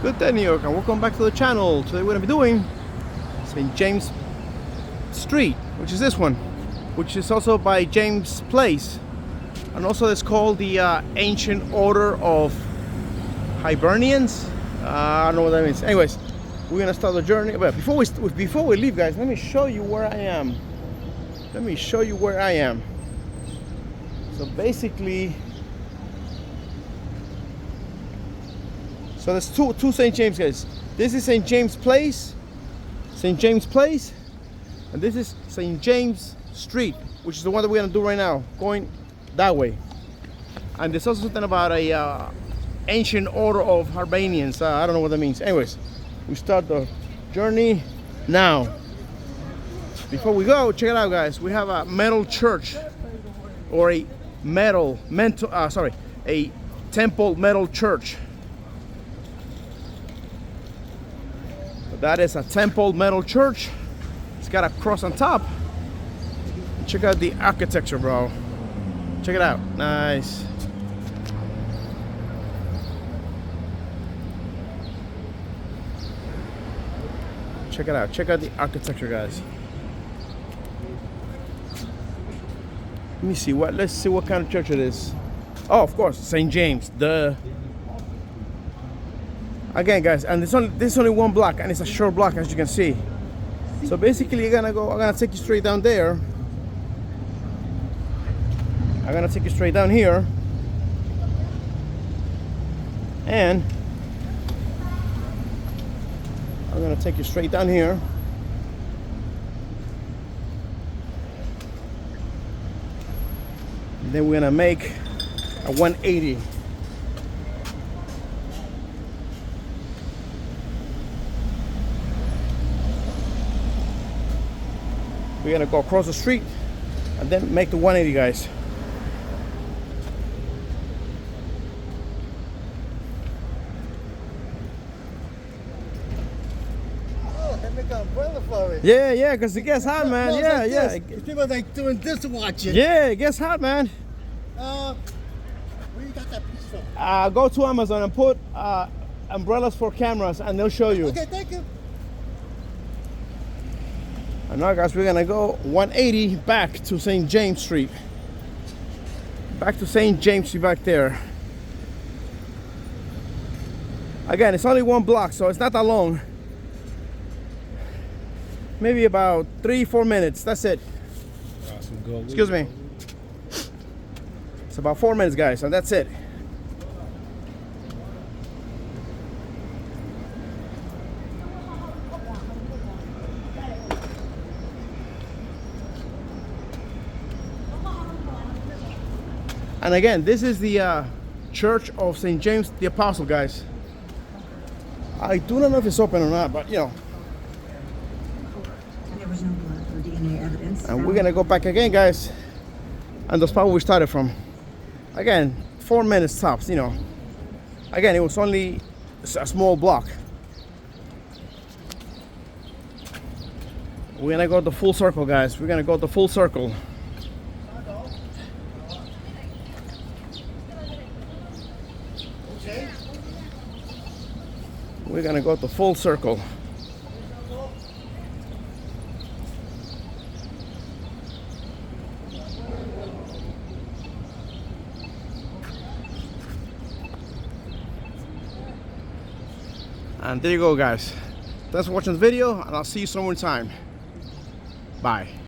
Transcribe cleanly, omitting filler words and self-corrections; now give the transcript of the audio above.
Good day, New York, and welcome back to the channel. Today we're going to be doing St. James Street, which is this one, which is also by James Place, and also it's called the Ancient Order of Hibernians. I don't know what that means. Anyways, we're gonna start the journey. But before we leave, guys, let me show you where I am. So basically, there's two St. James, guys. This is St. James Place, and this is St. James Street, which is the one that we're gonna do right now, going that way. And there's also something about a ancient order of Hibernians. I don't know what that means. Anyways, we start the journey now. Before we go, check it out, guys. We have a metal church, or a temple metal church. That is a temple metal church. It's got a cross on top. Check out the architecture, bro. Check it out. Nice. Check it out. Check out the architecture, guys. Let me see what. Let's see what kind of church it is. Oh, of course, St. James. Again, guys, and this is only one block, and it's a short block, as you can see. So basically, I'm gonna take you straight down there. I'm gonna take you straight down here, and I'm gonna take you straight down here. And then we're gonna make a 180. We're gonna go across the street and then make the 180, guys. Oh, they make an umbrella for it. Yeah, because it gets hot, man. Yeah. People like doing this to watch it. Yeah, it gets hot, man. Where you got that piece from? Go to Amazon and put umbrellas for cameras, and they'll show you. Okay, thank you. And now, guys, we're gonna go 180 back to St. James Street. Back to St. James Street back there. Again, it's only one block, so it's not that long. Maybe about 3-4 minutes. That's it. Excuse me. It's about 4 minutes, guys, and that's it. And again, this is the Church of St. James the Apostle, guys. I do not know if it's open or not, but you know. There was no blood or DNA evidence. And we're gonna go back again, guys, and the spot where we started from. Again, 4 minutes tops, you know. Again, it was only a small block. We're gonna go the full circle, guys. We're gonna go the full circle. We're gonna go the full circle. And there you go, guys. Thanks for watching the video, and I'll see you some more time. Bye.